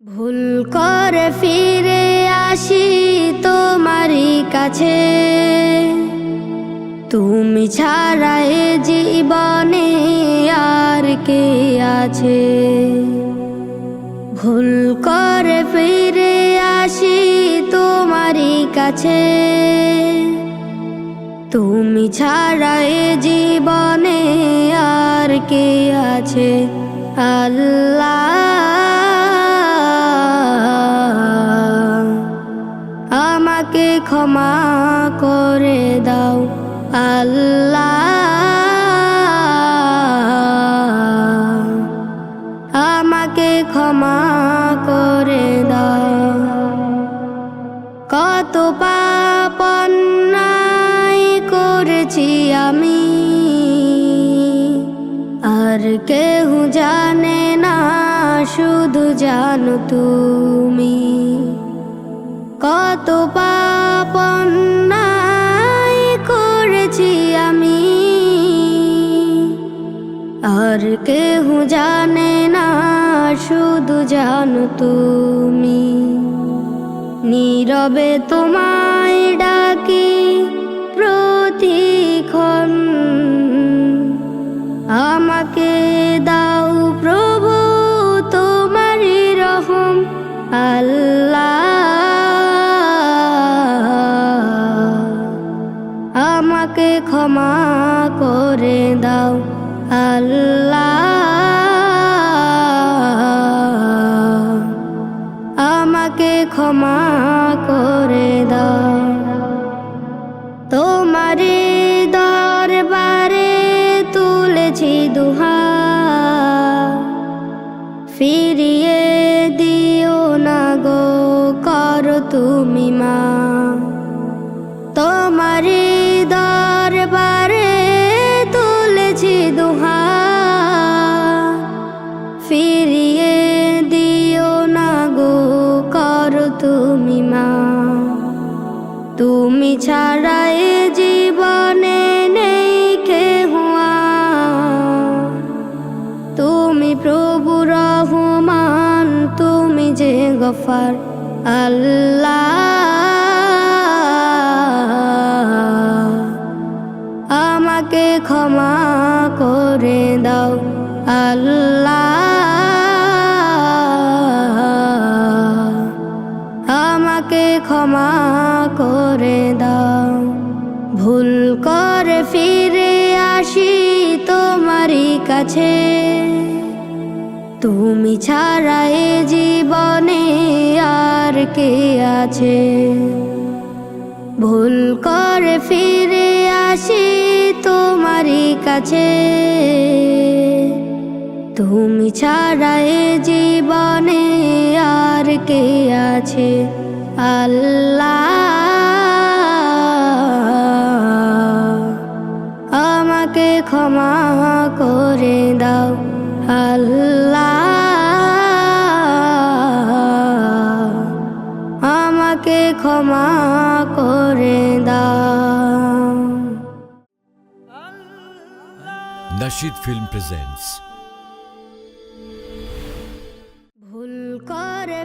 ভুল করে ফিরে আসি তোমারই কাছে, তুমি ছাড়া এ জীবনে আর কে আছে। ভুল করে ফিরে আসি তোমারই কাছে, তুমি ছাড়া এ জীবনে আর কে আছে। আল্লাহ আমাকে ক্ষমা করে দাও, আল্লাহ আমাকে ক্ষমা করে দাও। কত পাপ অন্যায় করেছি আমি, আর কেউ জানে না, শুধু জানো তুমি। কত পাপ অন্যায় করেছি আমি, আর কেউ জানে না, শুধু জানো তুমি। নীরবে তোমায় ডাকি প্রতিক্ষণ, আমাকে দাও প্রভু তোমারই রহম। আল্লাহ আমাকে ক্ষমা করে দাও, আল্লাহ আমাকে ক্ষমা করে দাও। তোমারই দরবারে তুলেছি দুহাত, ফিরিয়ে দিও না গো, করো তুমি মা। তোমারই দরবারে তুলেছি দুহাত, ফিরিয়ে দিও না গো, করো তুমি মা। তুমি ছাড়া এ জীবনে নেই কেহ আর, তুমি প্রভু রহমান, তুমি যে গফার। আল্লাহ আমাকে ক্ষমা করে দাও, আল্লাহ আমাকে ক্ষমা করে দাও। ভুল করে ফিরে আসি তোমারই কাছে, তুমি ছাড়া এ জীবনে আর কে আছে। ভুল করে ফিরে আসি তোমারই কাছে, তুমি ছাড়া এ জীবনে আর কে আছে। আল্লাহ আমাকে ক্ষমা করে দাও, আল্লাহ আমাকে ক্ষমা করে দাও। Nasheed Film presents ভুল করে